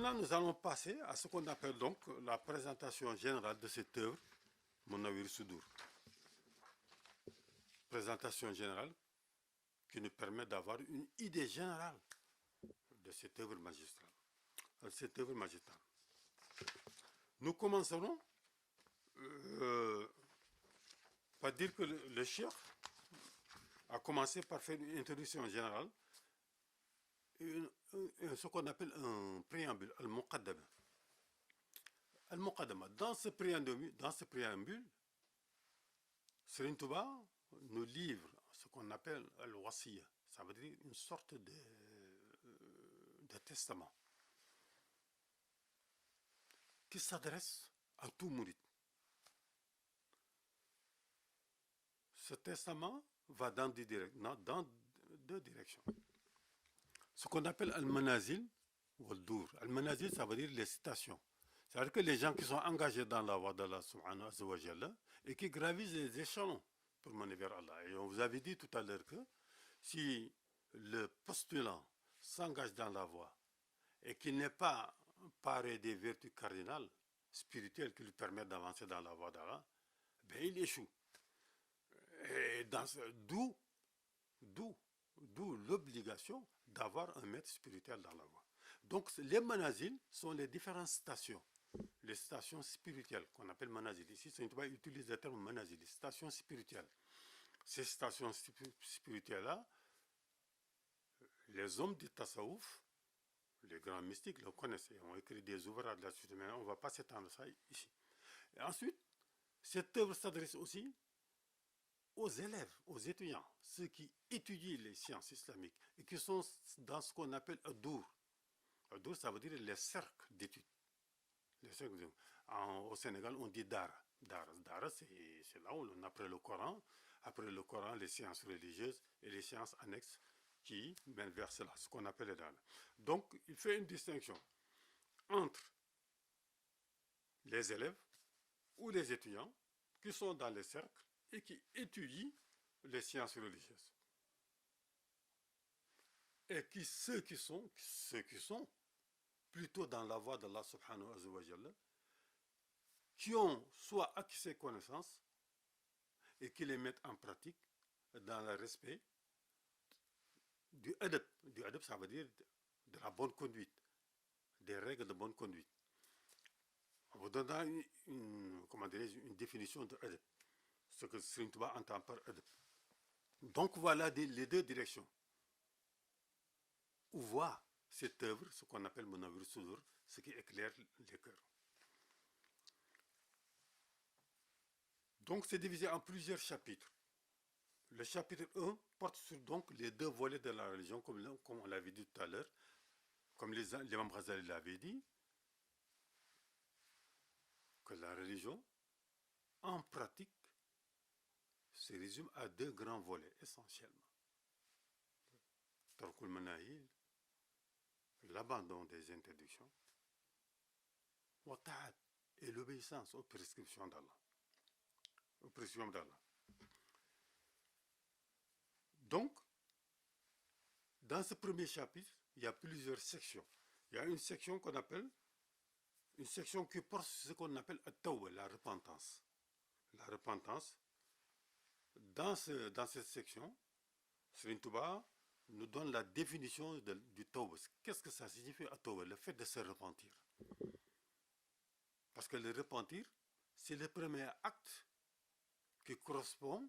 Maintenant, nous allons passer à ce qu'on appelle donc la présentation générale de cette œuvre, Munawwir Sudur. Présentation générale qui nous permet d'avoir une idée générale de cette œuvre magistrale. Nous commencerons par dire que le cheikh a commencé par faire une introduction générale, ce qu'on appelle un préambule, al-Muqaddama. Al-Muqaddama, dans ce préambule, Serigne Touba nous livre ce qu'on appelle al-Wasiya, ça veut dire une sorte de testament qui s'adresse à tout mouride. Ce testament va dans deux directions. Ce qu'on appelle al-Manazil ou al-Dour. Al-Manazil, ça veut dire les citations. C'est-à-dire que les gens qui sont engagés dans la voie d'Allah subhanahu wa ta'ala et qui gravissent les échelons pour mener vers Allah. Et on vous avait dit tout à l'heure que si le postulant s'engage dans la voie et qu'il n'est pas paré des vertus cardinales, spirituelles qui lui permettent d'avancer dans la voie d'Allah, ben il échoue. Et d'où l'obligation d'avoir un maître spirituel dans la voie. Donc les manazils sont les différentes stations. Les stations spirituelles qu'on appelle manazil. Ici, Serigne Touba utilise le terme manazil, les stations spirituelles. Ces stations spirituelles-là, les hommes du tasawuf, les grands mystiques le connaissent et ont écrit des ouvrages là-dessus, mais on ne va pas s'étendre ça ici. Et ensuite, cette œuvre s'adresse aussi aux élèves, aux étudiants, ceux qui étudient les sciences islamiques et qui sont dans ce qu'on appelle Adour. Adour, ça veut dire les cercles d'études. Au Sénégal, on dit Dara. Dara, c'est là où on apprend le Coran. Après le Coran, les sciences religieuses et les sciences annexes qui mènent vers cela, ce qu'on appelle les Dara. Donc, il fait une distinction entre les élèves ou les étudiants qui sont dans les cercles et qui étudient les sciences religieuses. Et ceux qui sont plutôt dans la voie d'Allah subhanahu wa ta'ala, qui ont soit acquis ces connaissances et qui les mettent en pratique dans le respect du adab. Du adab, ça veut dire de la bonne conduite, des règles de bonne conduite. En vous donnant une définition de adab, ce que Serigne Touba entend par adab. Donc voilà les deux directions où voit cette œuvre, ce qu'on appelle Munawwir Sudur, ce qui éclaire les cœurs. Donc c'est divisé en plusieurs chapitres. Le chapitre 1 porte sur donc les deux volets de la religion, comme on l'avait dit tout à l'heure, comme l'imam Ghazali l'avait dit, que la religion, en pratique, se résume à deux grands volets, essentiellement. Tarkul Manahil, l'abandon des interdictions, wa ta'at, et l'obéissance aux prescriptions d'Allah. Donc, dans ce premier chapitre, il y a plusieurs sections. Il y a une section qu'on appelle, une section qui porte sur ce qu'on appelle at-tawba, la repentance. La repentance. Dans cette section, Serigne Touba nous donne la définition du tawba. Qu'est-ce que ça signifie at-tawba? Le fait de se repentir. Parce que le repentir, c'est le premier acte qui correspond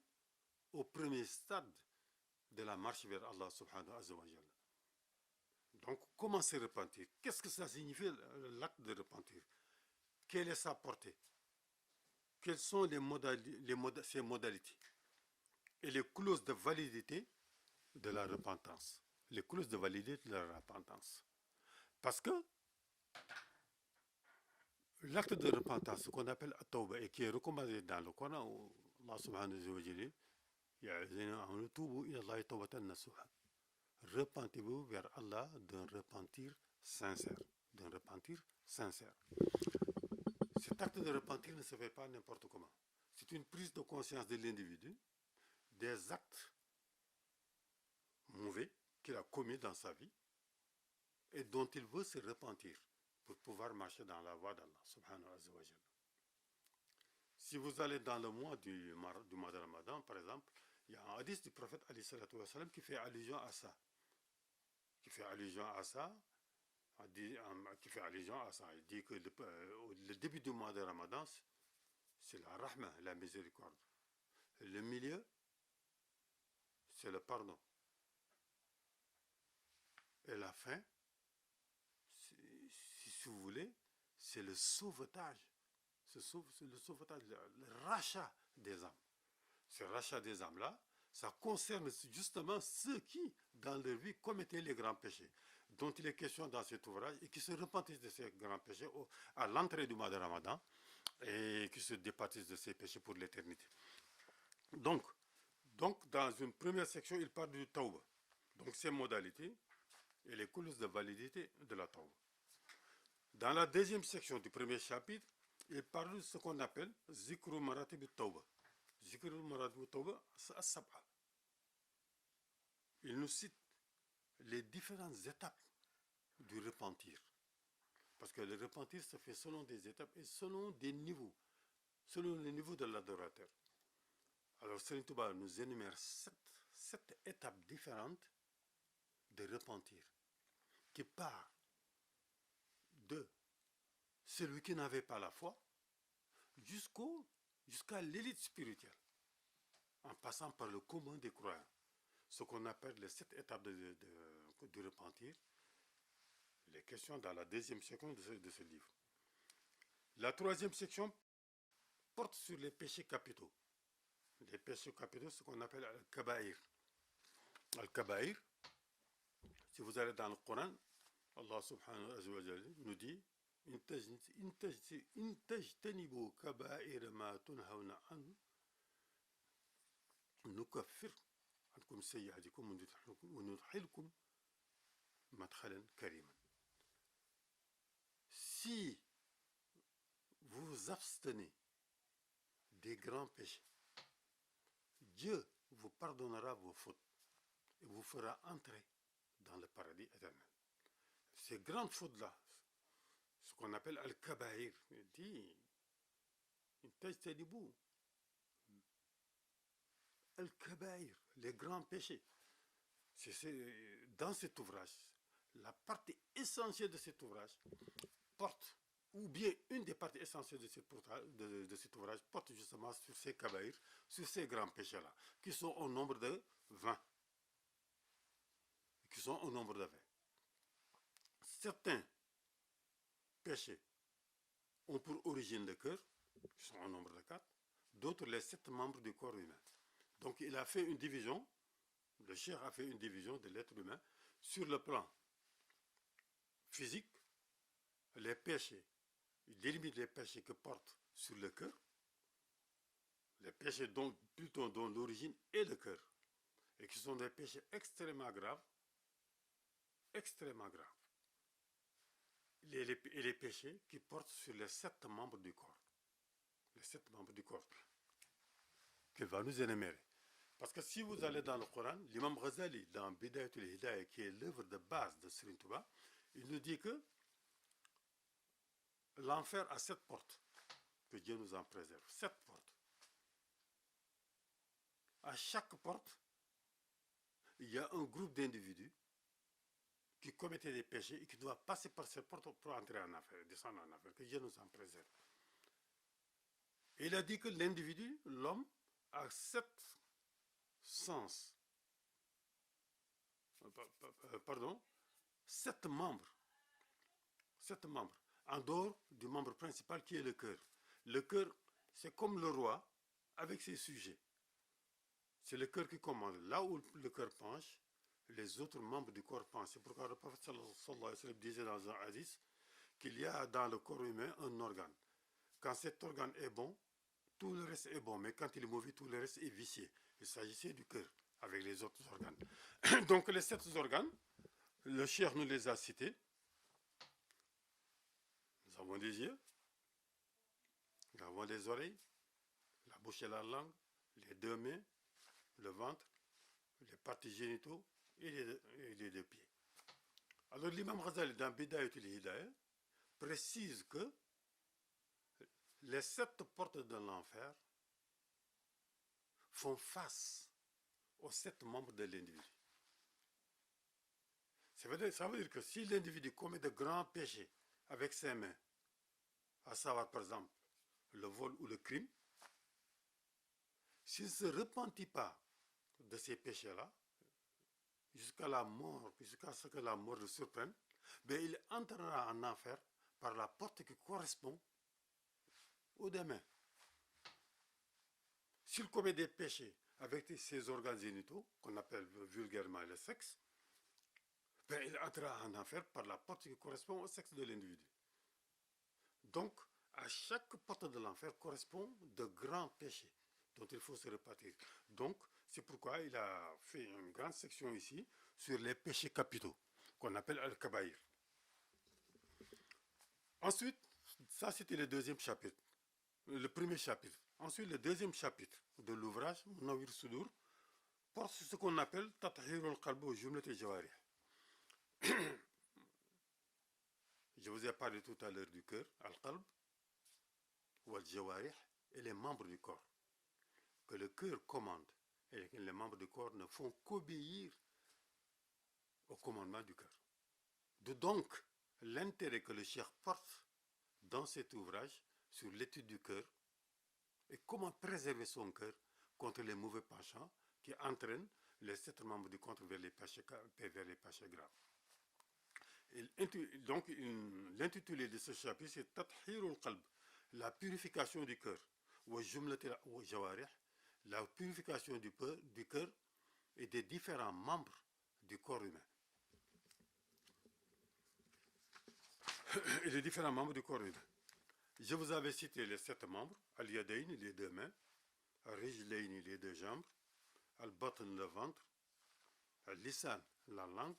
au premier stade de la marche vers Allah subhanahu wa ta'ala. Donc, comment se repentir? Qu'est-ce que ça signifie l'acte de repentir? Quelle est sa portée? Quelles sont ses modalités? Et les clauses de validité de la repentance. Les clauses de validité de la repentance. Parce que l'acte de repentance, ce qu'on appelle at-tawba, et qui est recommandé dans le Coran, où Allah subhanahu wa ta'ala repentez-vous vers Allah d'un repentir sincère. D'un repentir sincère. Cet acte de repentir ne se fait pas n'importe comment. C'est une prise de conscience de l'individu des actes mauvais qu'il a commis dans sa vie et dont il veut se repentir pour pouvoir marcher dans la voie d'Allah, subhanahu wa ta'ala. Si vous allez dans le mois du mois de Ramadan, par exemple, il y a un hadith du prophète qui fait allusion à ça. Qui fait allusion à ça. Il dit que le début du mois de Ramadan, c'est la rahma, la miséricorde. Le milieu, c'est le pardon. Et la fin, si vous voulez, c'est le sauvetage. C'est le sauvetage, le rachat des âmes. Ce rachat des âmes-là, ça concerne justement ceux qui, dans leur vie, commettaient les grands péchés, dont il est question dans cet ouvrage, et qui se repentissent de ces grands péchés à l'entrée du mois de Ramadan, et qui se dépatissent de ces péchés pour l'éternité. Donc, dans une première section, il parle du tawbah. Donc, ses modalités et les clauses de validité de la tawbah. Dans la deuxième section du premier chapitre, il parle de ce qu'on appelle Zikru Maratib Tawbah. Zikru Maratib Tawbah, c'est as-sab'a. Il nous cite les différentes étapes du repentir. Parce que le repentir se fait selon des étapes et selon des niveaux, selon le niveau de l'adorateur. Alors, Serigne Touba nous énumère sept étapes différentes de repentir, qui part de celui qui n'avait pas la foi jusqu'à l'élite spirituelle, en passant par le commun des croyants, ce qu'on appelle les 7 étapes de repentir, les questions dans la deuxième section de ce livre. La troisième section porte sur les péchés capitaux. Les péchés capitaux, ce qu'on appelle Al-Kaba'ir. Al-Kaba'ir, si vous allez dans le Coran, Allah subhanahu wa ta'ala nous dit إن تجتنبوا كبائر ما تنهون عنه نكفر عنكم سيئاتكم وندخلكم مدخلا كريما. Si vous vous abstenez des grands péchés, Dieu vous pardonnera vos fautes et vous fera entrer dans le paradis éternel. Ces grandes fautes-là, ce qu'on appelle Al-Kaba'ir, il dit Al-Kaba'ir, les grands péchés. Dans cet ouvrage, la partie essentielle de cet ouvrage porte, ou bien une des parties essentielles de cet ouvrage porte justement sur ces Kaba'ir, sur ces grands péchés-là, qui sont au nombre de 20. Certains péchés ont pour origine le cœur, qui sont au nombre de 4, d'autres les 7 membres du corps humain. Donc il a fait une division, le cheikh a fait une division de l'être humain sur le plan physique, les péchés, il délimite les péchés que portent sur le cœur, les péchés dont l'origine est le cœur, et qui sont des péchés extrêmement graves, et les péchés qui portent sur les 7 membres du corps. Les 7 membres du corps qu'il va nous énumérer. Parce que si vous allez dans le Coran, l'imam Ghazali, dans Bidayatul Hidayah, qui est l'œuvre de base de Serigne Touba, il nous dit que l'enfer a 7 portes, que Dieu nous en préserve. 7 portes. À chaque porte, il y a un groupe d'individus qui commettaient des péchés et qui doivent passer par cette porte pour entrer en enfer, descendre en enfer, que Dieu nous en préserve. Et il a dit que l'individu, l'homme, a 7 sens, 7 membres, en dehors du membre principal qui est le cœur. Le cœur, c'est comme le roi avec ses sujets. C'est le cœur qui commande. Là où le cœur penche, les autres membres du corps pensent. C'est pourquoi le prophète sallallahu alayhi wa sallam disait dans un hadith qu'il y a dans le corps humain un organe. Quand cet organe est bon, tout le reste est bon, mais quand il est mauvais, tout le reste est vicié. Il s'agissait du cœur avec les autres organes. Donc les 7 organes, le cheikh nous les a cités. Nous avons des yeux, nous avons des oreilles, la bouche et la langue, les 2 mains, le ventre, les parties génitaux et les 2 pieds. Alors l'imam Ghazali dans Bidayatul Hidayah précise que les 7 portes de l'enfer font face aux 7 membres de l'individu. Ça veut dire que si l'individu commet de grands péchés avec ses mains, à savoir par exemple le vol ou le crime, s'il ne se repentit pas de ces péchés-là, jusqu'à la mort, jusqu'à ce que la mort le surprenne, ben il entrera en enfer par la porte qui correspond aux deux mains. S'il commet des péchés avec ses organes génitaux, qu'on appelle vulgairement le sexe, ben il entrera en enfer par la porte qui correspond au sexe de l'individu. Donc, à chaque porte de l'enfer correspond de grands péchés dont il faut se repartir. Donc, c'est pourquoi il a fait une grande section ici sur les péchés capitaux, qu'on appelle Al-Kabaïr. Ensuite, ça c'était le deuxième chapitre, le premier chapitre. Ensuite, le deuxième chapitre de l'ouvrage, Munawwir Sudur, porte sur ce qu'on appelle Tathhir al-Qalb wa Jumlat al-Jawarih. Je vous ai parlé tout à l'heure du cœur, Al-Qalb, ou Al-Jawarih, et les membres du corps. Que le cœur commande et que les membres du corps ne font qu'obéir au commandement du cœur. De donc l'intérêt que le cheikh porte dans cet ouvrage sur l'étude du cœur et comment préserver son cœur contre les mauvais penchants qui entraînent les 7 membres du corps vers les péchés graves. Donc l'intitulé de ce chapitre c'est Tathhirul Qalb, la purification du cœur, wa Jumlat al-Jawarih, la purification du cœur et des différents membres du corps humain. Et les différents membres du corps humain. Je vous avais cité les 7 membres, Al-Yadayn, les 2 mains, Al-Rijlayn, les 2 jambes, Al-Batn, le ventre, Al-Lisan, la langue,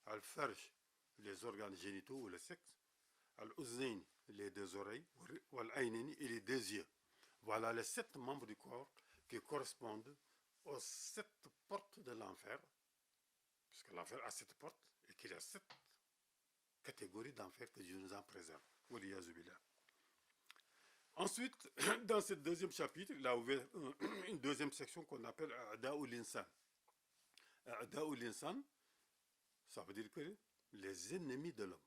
Al-Farj, les organes génitaux ou le sexe, Al-Uznayn, les 2 oreilles, Wal-Aynayn et les 2 yeux. Voilà les 7 membres du corps qui correspondent aux 7 portes de l'enfer, puisque l'enfer a 7 portes et qu'il y a 7 catégories d'enfer que Dieu nous en préserve. Ensuite, dans ce deuxième chapitre, il a ouvert une deuxième section qu'on appelle A'da'u l'insan. A'da'u l'insan, ça veut dire que les ennemis de l'homme.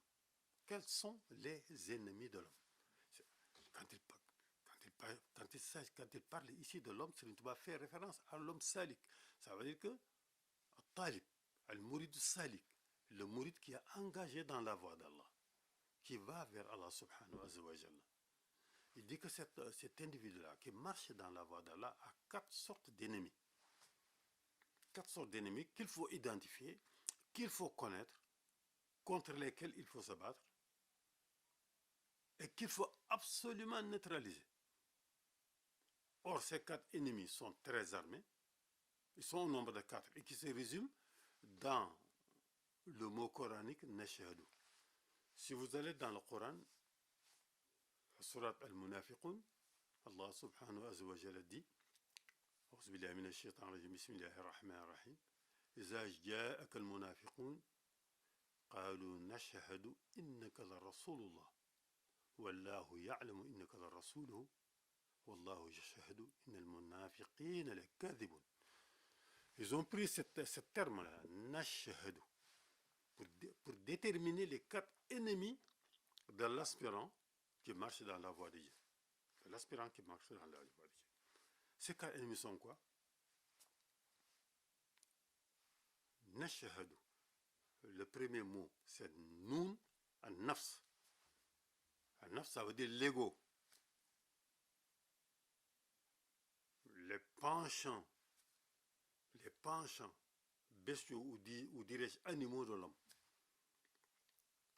Quels sont les ennemis de l'homme? Quand il parle ici de l'homme, Serigne Touba fait référence à l'homme salik. Ça veut dire que Talib, al-Mourid salik, le Mourid qui est engagé dans la voie d'Allah, qui va vers Allah subhanahu wa ta'ala. Il dit que cet individu-là qui marche dans la voie d'Allah a 4 sortes d'ennemis. 4 sortes d'ennemis qu'il faut identifier, qu'il faut connaître, contre lesquels il faut se battre et qu'il faut absolument neutraliser. Or, ces 4 ennemis sont très armés, ils sont au nombre de 4 et qui se résument dans le mot coranique Nashhadu. Si vous allez dans le Coran, Surat al-Munafiqun, Allah subhanahu wa ta'ala dit, أعوذ بالله من الشيطان الرجيم بسم الله الرحمن الرحيم إذا جاءك المنافقون قالوا نشهد إنك لرسول الله والله يعلم إنك لرسوله والله يشهد إن المنافقين لكاذبون. Ils ont pris ce terme-là, nashhadu, pour déterminer les 4 ennemis de l'aspirant qui marche dans la voie de Dieu. L'aspirant qui marche dans la voie de Dieu. Ces 4 ennemis sont quoi? Nashhadu. Le premier mot, c'est Noun, an-nafs. An-nafs, ça veut dire l'ego. Les penchants bestiaux ou dirais-je animaux de l'homme.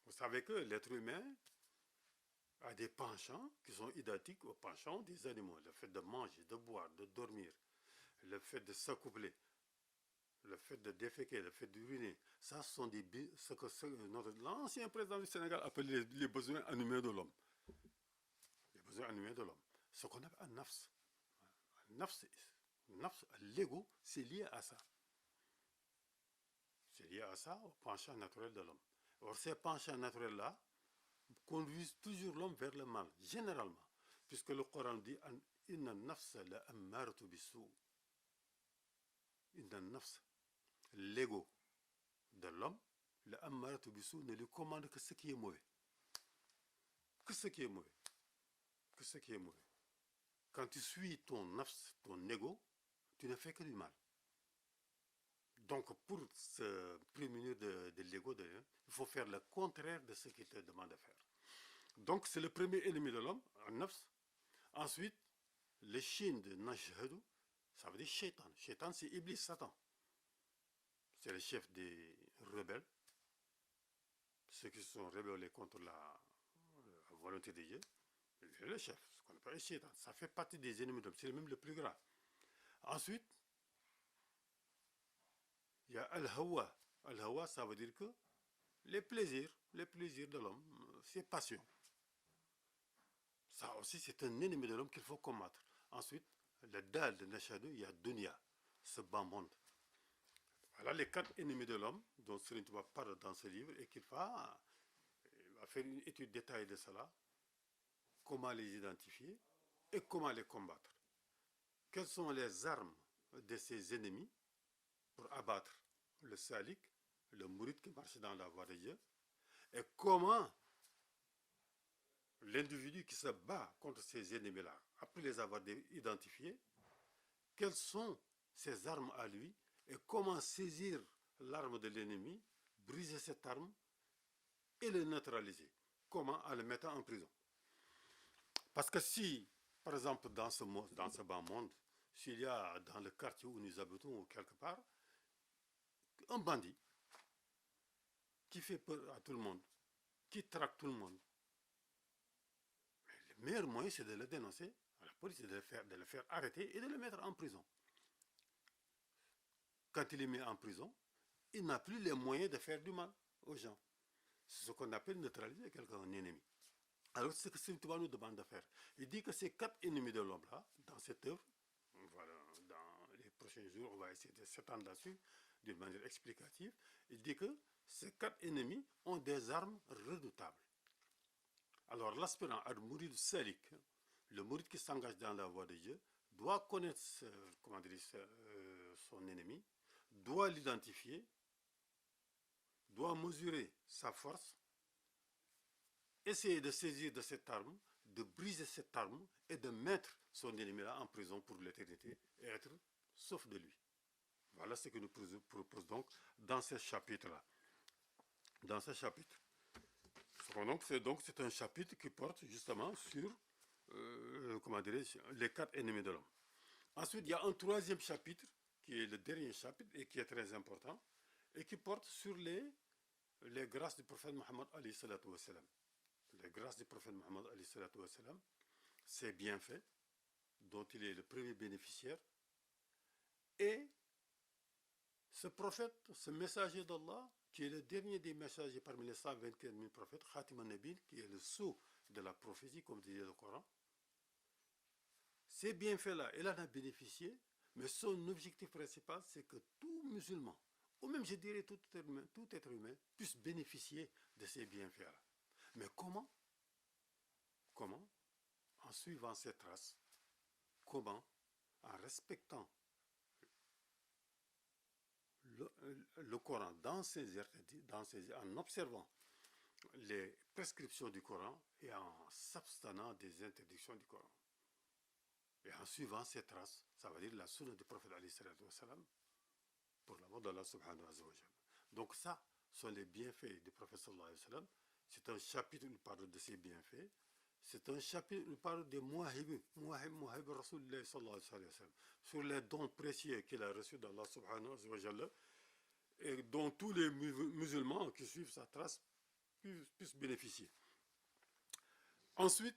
Vous savez que l'être humain a des penchants qui sont identiques aux penchants des animaux. Le fait de manger, de boire, de dormir, le fait de s'accoupler, le fait de déféquer, le fait d'uriner, ça ce sont ce que l'ancien président du Sénégal appelait les besoins animés de l'homme. Les besoins animés de l'homme. Ce qu'on appelle un nafs. L'ego, c'est lié à ça. C'est lié à ça, au penchant naturel de l'homme. Or, ces penchants naturels-là conduisent toujours l'homme vers le mal, généralement. Puisque le Coran dit Inna nafsa la ammaratu bisu. Inna nafsa, l'ego de l'homme, la ammaratu bisu ne lui commande que ce qui est mauvais. Que ce qui est mauvais. Que ce qui est mauvais. Quand tu suis ton nafs, ton ego, tu ne fais que du mal. Donc, pour se prémunir de l'ego, il faut faire le contraire de ce qu'il te demande de faire. Donc, c'est le premier ennemi de l'homme, un nafs. Ensuite, le shin de Nashhadu, ça veut dire shaitan. Shaitan, c'est Iblis, Satan. C'est le chef des rebelles. Ceux qui se sont rebellés contre la volonté de Dieu. C'est le chef, ce qu'on appelle le shaitan. Ça fait partie des ennemis de l'homme. C'est même le plus grave. Ensuite, il y a Al-Hawa. Al-Hawa, ça veut dire que les plaisirs de l'homme, ses passions. Ça aussi, c'est un ennemi de l'homme qu'il faut combattre. Ensuite, le Dal de Nashadu, il y a Dunya, ce bas monde. Voilà les 4 ennemis de l'homme dont Serigne Touba parle dans ce livre et qu'il va faire une étude détaillée de cela, comment les identifier et comment les combattre. Quelles sont les armes de ces ennemis pour abattre le salik, le mouride qui marche dans la voie de Dieu, et comment l'individu qui se bat contre ces ennemis-là, après les avoir identifiés, quelles sont ses armes à lui et comment saisir l'arme de l'ennemi, briser cette arme et le neutraliser. Comment en le mettant en prison. Parce que si, par exemple, dans ce bas monde, s'il y a dans le quartier où nous habitons ou quelque part, un bandit qui fait peur à tout le monde, qui traque tout le monde, le meilleur moyen c'est de le dénoncer à la police, de le faire arrêter et de le mettre en prison. Quand il est mis en prison, il n'a plus les moyens de faire du mal aux gens. C'est ce qu'on appelle neutraliser quelqu'un, un ennemi. Alors c'est ce que Serigne Touba nous demande de faire. Il dit que ces 4 ennemis de l'homme-là, dans cette œuvre, voilà, dans les prochains jours, on va essayer de s'étendre là-dessus d'une manière explicative. Il dit que ces 4 ennemis ont des armes redoutables. Alors l'aspirant al-Mourid Salik, le Mourid qui s'engage dans la voie de Dieu, doit connaître son ennemi, doit l'identifier, doit mesurer sa force, essayer de saisir de cette arme, de briser cette arme et de mettre son ennemi-là en prison pour l'éternité et être sauf de lui. Voilà ce que nous proposons donc dans ce chapitre-là. Dans ce chapitre. C'est un chapitre qui porte justement sur les 4 ennemis de l'homme. Ensuite, il y a un 3e chapitre, qui est le dernier chapitre et qui est très important, et qui porte sur les grâces du prophète Mohammed alayhi salatu wa salam. Les grâces du prophète Mohammed alayhi salatu wa salam, ses bienfaits, dont il est le premier bénéficiaire, et ce prophète, ce messager d'Allah, qui est le dernier des messagers parmi les 124 000 prophètes, Khatim al-Nabi, qui est le sceau de la prophétie, comme disait le Coran, ces bienfaits-là, il en a bénéficié, mais son objectif principal, c'est que tout musulman, ou même je dirais tout être humain, puisse bénéficier de ces bienfaits-là. Mais comment? Comment? En suivant ces traces. Comment? En respectant le Coran en observant les prescriptions du Coran et en s'abstenant des interdictions du Coran. Et en suivant ces traces, ça veut dire la sunna du prophète alayhi salatu wa salam, pour l'amour d'Allah subhanahu wa ta'ala. Donc ça sont les bienfaits du prophète sallallahu alayhi wa sallam. C'est un chapitre où il parle de ses bienfaits. C'est un chapitre où il parle des muahib Rasulullah sallallahu alayhi wa sallam, sur les dons précieux qu'il a reçus d'Allah subhanahu wa ta'ala, et dont tous les musulmans qui suivent sa trace puissent bénéficier. Ensuite,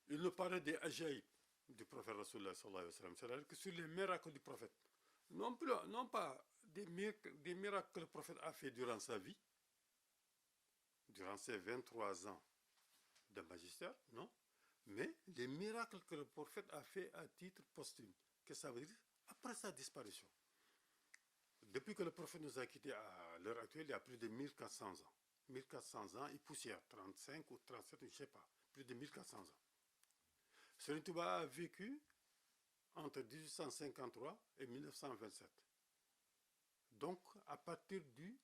il nous parle des ajaïb du prophète Rasulullah sallallahu alayhi wa sallam, c'est-à-dire que sur les miracles du prophète, non pas des miracles que le prophète a fait durant sa vie, durant ses 23 ans de magistère, non, mais les miracles que le prophète a fait à titre posthume, que ça veut dire après sa disparition. Depuis que le prophète nous a quittés à l'heure actuelle, il y a plus de 1400 ans. 1400 ans et poussière, 35 ou 37, je ne sais pas, plus de 1400 ans. Serigne Touba a vécu entre 1853 et 1927. Donc, à partir du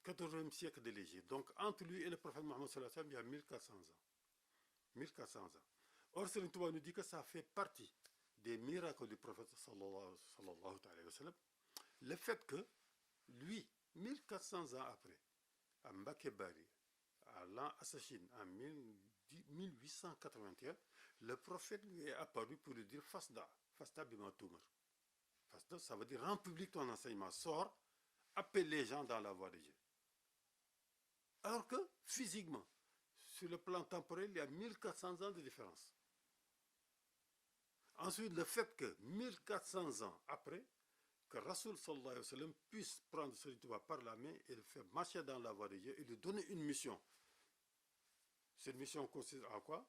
14e siècle de l'Égypte. Donc, entre lui et le prophète Mohammed sallallahu alayhi wa sallam, il y a 1400 ans. 1400 ans. Or, Serigne Touba nous dit que ça fait partie des miracles du prophète sallallahu alayhi wa sallam. Le fait que lui, 1400 ans après, à Mbacké Bari, à l'an Assachine, en 1881, le prophète lui est apparu pour lui dire Fasda, Fasda bima tumar. Fasda, ça veut dire rends public ton enseignement, sors, appelle les gens dans la voie de Dieu. Alors que physiquement, sur le plan temporel, il y a 1400 ans de différence. Ensuite, le fait que 1400 ans après, que Rasoul sallallahu alayhi wa sallam puisse prendre Serigne Touba par la main et le faire marcher dans la voie de Dieu et lui donner une mission. Cette mission consiste à quoi?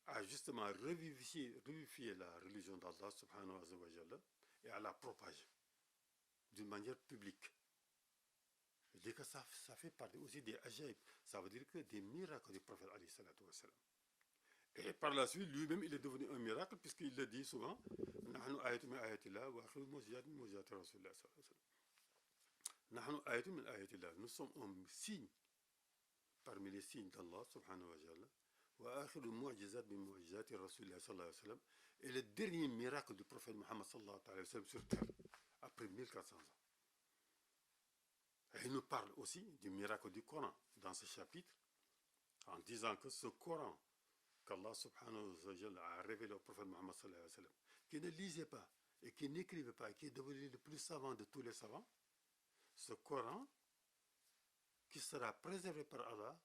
À justement revivifier la religion d'Allah subhanahu wa ta'ala et à la propager d'une manière publique. Je dis que ça fait partie aussi des ajaïb. Ça veut dire que des miracles du prophète alayhi salatu wa sallam. Et par la suite, lui-même, il est devenu un miracle, puisqu'il le dit souvent, nous sommes un signe parmi les signes d'Allah, subhanahu wa ta'ala, et le dernier miracle du prophète Mohammed sallallahu alayhi wa sallam sur terre, après 1400 ans. Et il nous parle aussi du miracle du Coran dans ce chapitre, en disant que ce Coran qu'Allah subhanahu wa ta'ala a révélé au prophète Mohammed sallallahu alayhi wa sallam, qui ne lisait pas et qui n'écrivait pas, et qui est devenu le plus savant de tous les savants, ce Coran qui sera préservé par Allah,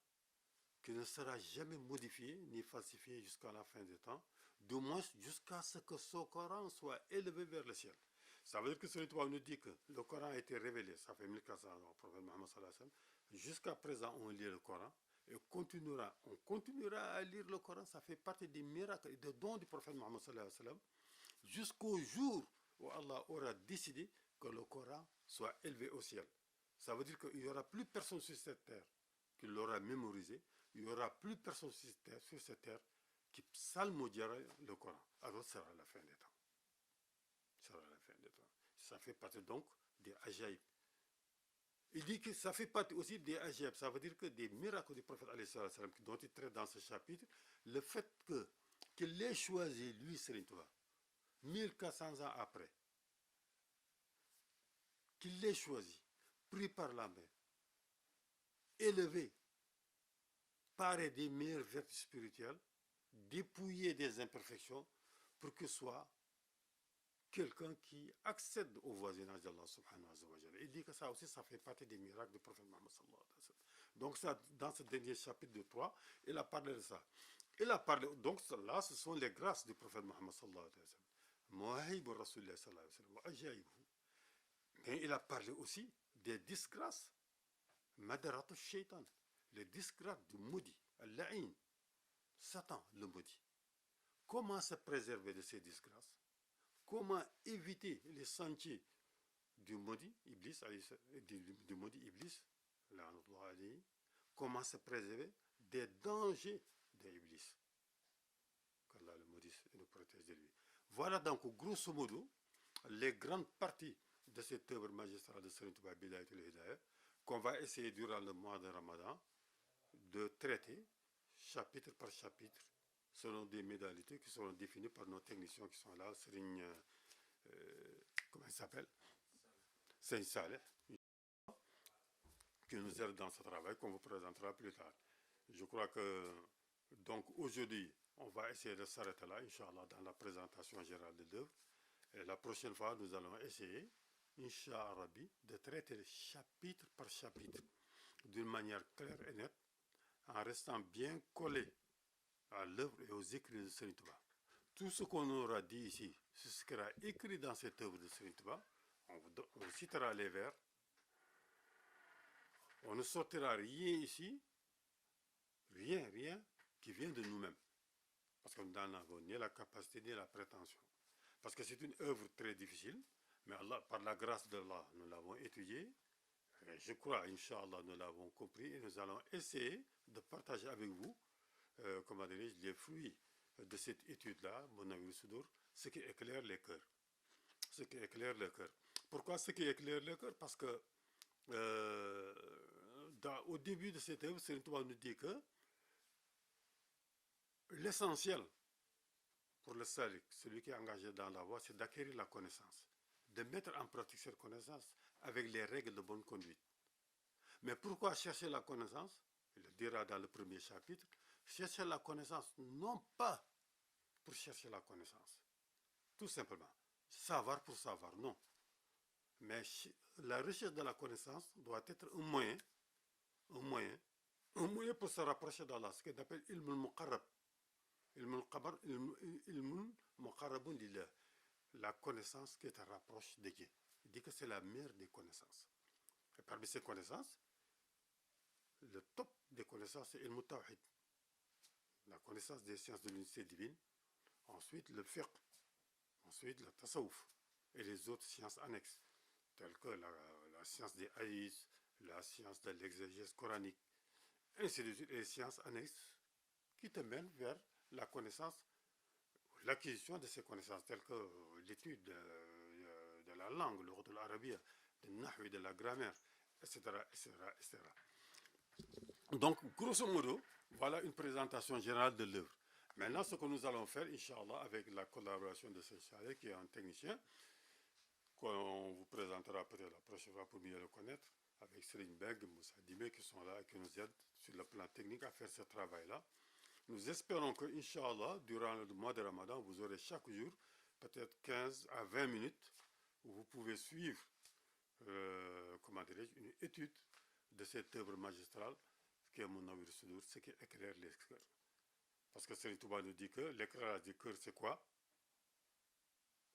qui ne sera jamais modifié ni falsifié jusqu'à la fin des temps, du moins jusqu'à ce que ce Coran soit élevé vers le ciel. Ça veut dire que Serigne Touba nous dit que le Coran a été révélé, ça fait 1400 ans au prophète Mohammed sallallahu alayhi wa sallam. Jusqu'à présent, on lit le Coran et on continuera à lire le Coran. Ça fait partie des miracles et des dons du prophète Mohammed sallallahu alayhi wa sallam, jusqu'au jour où Allah aura décidé que le Coran soit élevé au ciel. Ça veut dire qu'il n'y aura plus personne sur cette terre qui l'aura mémorisé. Il n'y aura plus personne sur cette terre qui psalmodiera le Coran. Alors, ce sera la fin des temps. Ça fait partie donc des ajaïb. Il dit que ça fait partie aussi des ajaïb. Ça veut dire que des miracles du prophète alayhi salam, dont il traite dans ce chapitre, le fait qu'il ait choisi, lui, Serigne Touba, 1400 ans après, qu'il l'ait choisi, pris par la main, élevé, paré des meilleures vertus spirituelles, dépouillé des imperfections, pour que soit quelqu'un qui accède au voisinage d'Allah subhanahu wa ta'ala. Il dit que ça aussi, ça fait partie des miracles du prophète Mohammed sallallahu alayhi wa sallam. Donc ça, dans ce dernier chapitre de 3, il a parlé de ça. Il a parlé, donc là, ce sont les grâces du prophète Mohammed sallallahu alayhi wa sallam. Mawahib Rasulullah sallallahu alayhi wa sallam, wa ajaïbou. Mais il a parlé aussi des disgrâces, madaratu shaitan, les disgrâces du maudit, al-la'in, Satan, le maudit. Comment se préserver de ces disgrâces? Comment éviter les sentiers du maudit Iblis, du maudit Iblis, comment se préserver des dangers d'Iblis? Qu'Allah le maudisse et nous protège de lui. Voilà donc, grosso modo, les grandes parties de cette œuvre magistrale de Serigne Touba Bidayatul Hidayah qu'on va essayer durant le mois de Ramadan de traiter chapitre par chapitre selon des modalités qui seront définies par nos techniciens qui sont là, Serigne, comment il s'appelle, Serigne Saleh, qui nous aide dans ce travail qu'on vous présentera plus tard. Je crois que donc aujourd'hui on va essayer de s'arrêter là, Inch'Allah, dans la présentation générale de l'œuvre. Et la prochaine fois, nous allons essayer, Inch'Allah, de traiter chapitre par chapitre d'une manière claire et nette, en restant bien collé à l'œuvre et aux écrits de Serigne Touba. Tout ce qu'on aura dit ici, ce sera écrit dans cette œuvre de Serigne Touba. On citera les vers. On ne sortira rien ici, rien qui vient de nous-mêmes. Parce que nous n'en avons ni la capacité ni la prétention. Parce que c'est une œuvre très difficile, mais Allah, par la grâce d'Allah, nous l'avons étudiée, Et je crois, Inch'Allah, nous l'avons compris et nous allons essayer de partager avec vous, comment dirais-je, les fruits de cette étude-là, mon ami Soudour, ce qui éclaire les cœurs. Ce qui éclaire le cœur. Pourquoi ce qui éclaire le cœur? Parce que euh, au début de cette œuvre, Serigne Touba nous dit que l'essentiel pour le salik, celui qui est engagé dans la voie, c'est d'acquérir la connaissance, de mettre en pratique cette connaissance avec les règles de bonne conduite. Mais pourquoi chercher la connaissance? Il le dira dans le premier chapitre. Chercher la connaissance, non pas pour chercher la connaissance, tout simplement. Savoir pour savoir, non. Mais la recherche de la connaissance doit être un moyen, un moyen pour se rapprocher d'Allah, ce qu'on appelle ilmul muqarrab. Ilmul muqarrabun lillah. La connaissance qui te rapproche de Dieu. Il dit que c'est la meilleure des connaissances. Et parmi ces connaissances, le top des connaissances, c'est ilmul tawhid. La connaissance des sciences de l'unité divine. Ensuite, le fiqh. Ensuite, le tasawwuf. Et les autres sciences annexes, telles que la science des hadiths, la science de l'exégèse coranique, ainsi de suite, et les sciences annexes qui te mènent vers la connaissance, l'acquisition de ces connaissances, telles que l'étude de la langue, le de l'arabie, de nahwi, de la grammaire, etc., etc., etc. Donc, grosso modo, voilà une présentation générale de l'œuvre. Maintenant, ce que nous allons faire, Inch'Allah, avec la collaboration de Cheikh Saleh, qui est un technicien, qu'on vous présentera peut-être la prochaine fois pour mieux le connaître, avec Serigne Beg, Moussa Dime, qui sont là et qui nous aident sur le plan technique à faire ce travail-là. Nous espérons que, Inch'Allah, durant le mois de Ramadan, vous aurez chaque jour peut-être 15 à 20 minutes où vous pouvez suivre, comment dirais-je, une étude de cette œuvre magistrale qui est mon Nawir Soudour, ce qui éclaire les cœurs. Parce que Serigne Touba nous dit que l'éclairage du cœur, c'est quoi?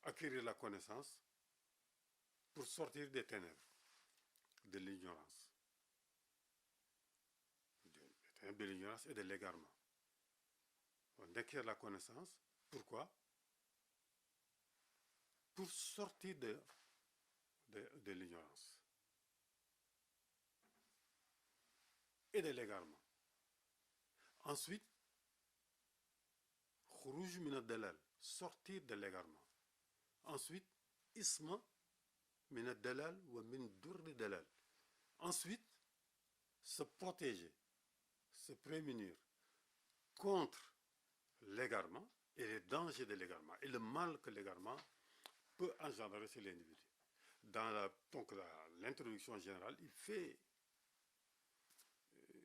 Acquérir la connaissance pour sortir des ténèbres, de l'ignorance. De l'ignorance et de l'égarement. On acquiert la connaissance. Pourquoi? Pour sortir de l'ignorance et de l'égarement. Ensuite, khuruj min ad-dalal, sortir de l'égarement. Ensuite, isma min ad-dalal wa min durri dalal. Ensuite, se protéger, se prémunir contre l'égarement et les dangers de l'égarement et le mal que l'égarement peut engendrer sur l'individu. Dans l'introduction générale, il fait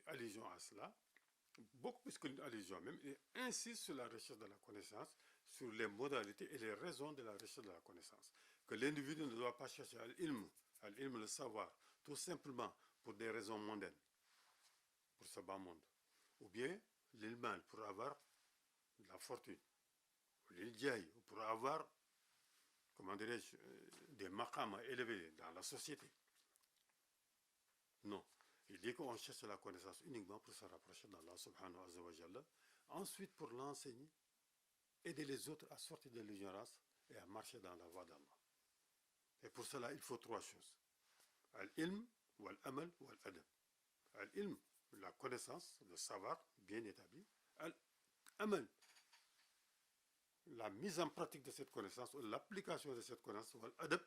allusion à cela, beaucoup plus qu'une allusion même, il insiste sur la recherche de la connaissance, sur les modalités et les raisons de la recherche de la connaissance. Que l'individu ne doit pas chercher à l'ilm, le savoir, tout simplement pour des raisons mondaines, pour ce bas monde. Ou bien l'ilmal pour avoir de la fortune, ou l'iljaï pour avoir, comment dirais-je, des maqams élevés dans la société. Non. Il dit qu'on cherche la connaissance uniquement pour se rapprocher d'Allah subhanahu wa ta'ala. Ensuite, pour l'enseigner, aider les autres à sortir de l'ignorance et à marcher dans la voie d'Allah. Et pour cela, il faut trois choses. Al-ilm, wal-amal, wal-adab. Al-ilm, la connaissance, le savoir bien établi. Al-amal, la mise en pratique de cette connaissance, ou l'application de cette connaissance, wal-adab,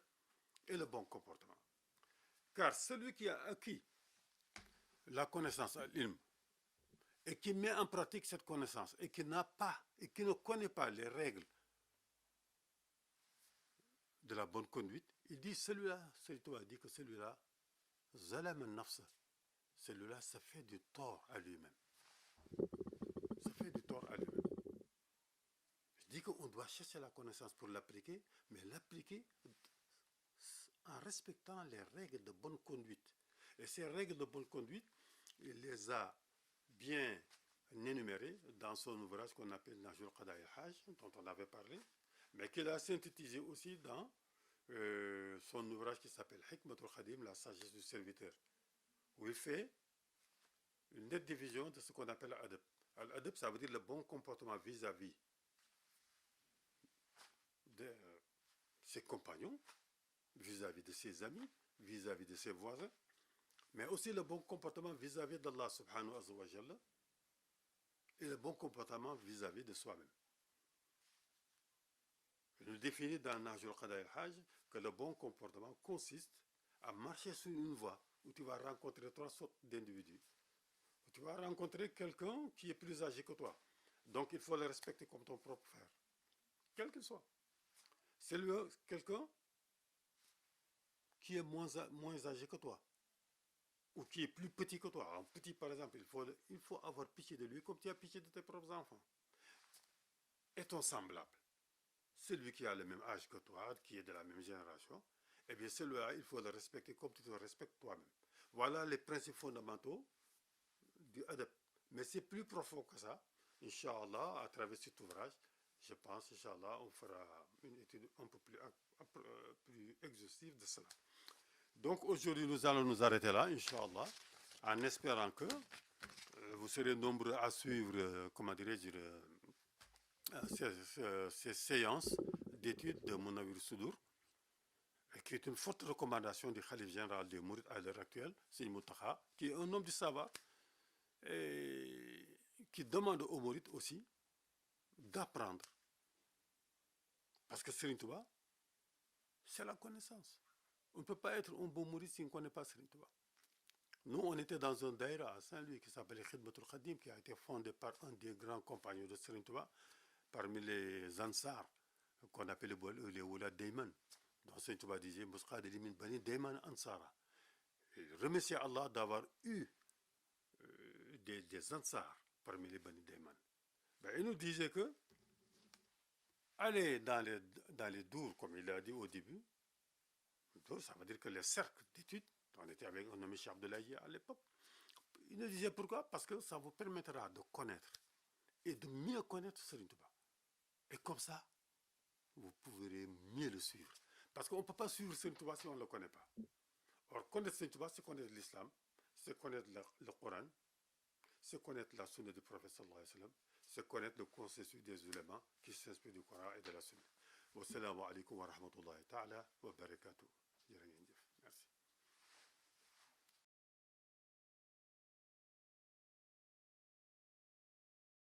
et le bon comportement. Car celui qui a acquis la connaissance à l'ilm et qui met en pratique cette connaissance et qui n'a pas et qui ne connaît pas les règles de la bonne conduite, il dit celui-là, celui-là dit que celui-là, zalam al-nafsa, celui-là, ça fait du tort à lui-même. Ça fait du tort à lui-même. Je dis qu'on doit chercher la connaissance pour l'appliquer, mais l'appliquer en respectant les règles de bonne conduite. Et ces règles de bonne conduite, il les a bien énumérées dans son ouvrage qu'on appelle Najul Qada al-Hajj, dont on avait parlé, mais qu'il a synthétisé aussi dans son ouvrage qui s'appelle Hikmatul Khadim, la sagesse du serviteur, où il fait une nette division de ce qu'on appelle l'adab. L'adab, ça veut dire le bon comportement vis-à-vis de ses compagnons, vis-à-vis de ses amis, vis-à-vis de ses voisins, mais aussi le bon comportement vis-à-vis d'Allah subhanahu wa ta'ala et le bon comportement vis-à-vis de soi-même. Il nous définit dans Nahj al-Qada al-Hajj que le bon comportement consiste à marcher sur une voie où tu vas rencontrer trois sortes d'individus. Tu vas rencontrer quelqu'un qui est plus âgé que toi. Donc il faut le respecter comme ton propre frère, quel qu'il soit. C'est quelqu'un qui est moins âgé que toi, ou qui est plus petit que toi. Un petit, par exemple, il faut avoir pitié de lui comme tu as pitié de tes propres enfants. Et ton semblable, celui qui a le même âge que toi, qui est de la même génération, eh bien celui-là, il faut le respecter comme tu te respectes toi-même. Voilà les principes fondamentaux du adab. Mais c'est plus profond que ça. Inch'Allah, à travers cet ouvrage, je pense, Inch'Allah, on fera une étude un peu plus exhaustive de cela. Donc aujourd'hui, nous allons nous arrêter là, Inch'Allah, en espérant que vous serez nombreux à suivre, comment dirais-je, ces séances d'études de Munawwir Soudour, qui est une forte recommandation du Khalif général des Mourides à l'heure actuelle, Seydi Mountakha, qui est un homme du savoir, et qui demande aux Mourides aussi d'apprendre. Parce que Serigne Touba, c'est la connaissance. On ne peut pas être un bon Mouride si on ne connaît pas Serigne Touba. Nous, on était dans un daïra à Saint-Louis qui s'appelait Khidmatul Khadim, qui a été fondé par un des grands compagnons de Serigne Touba, parmi les Ansar, qu'on appelle les Oulad Dayman. Donc Serigne Touba disait, Musqad Elimin Bani Dayman Ansara. Et remercier Allah d'avoir eu des Ansar parmi les Bani Dayman. Ben, il nous disait que aller dans les dours, comme il a dit au début, ça veut dire que les cercles d'études, on était avec un nommé Cheikh Abdoulaye à l'époque, il nous disait pourquoi? Parce que ça vous permettra de connaître et de mieux connaître Serigne Touba. Et comme ça, vous pourrez mieux le suivre. Parce qu'on ne peut pas suivre Serigne Touba si on ne le connaît pas. Or, connaître Serigne Touba, c'est connaître l'islam, c'est connaître le Coran, c'est connaître la sunna du prophète sallallahu alayhi wa sallam, c'est connaître le consensus des ulémas qui s'inspirent du Coran et de la sunna. Wassalamu alaikum wa rahmatullahi ta'ala wa barakatuh.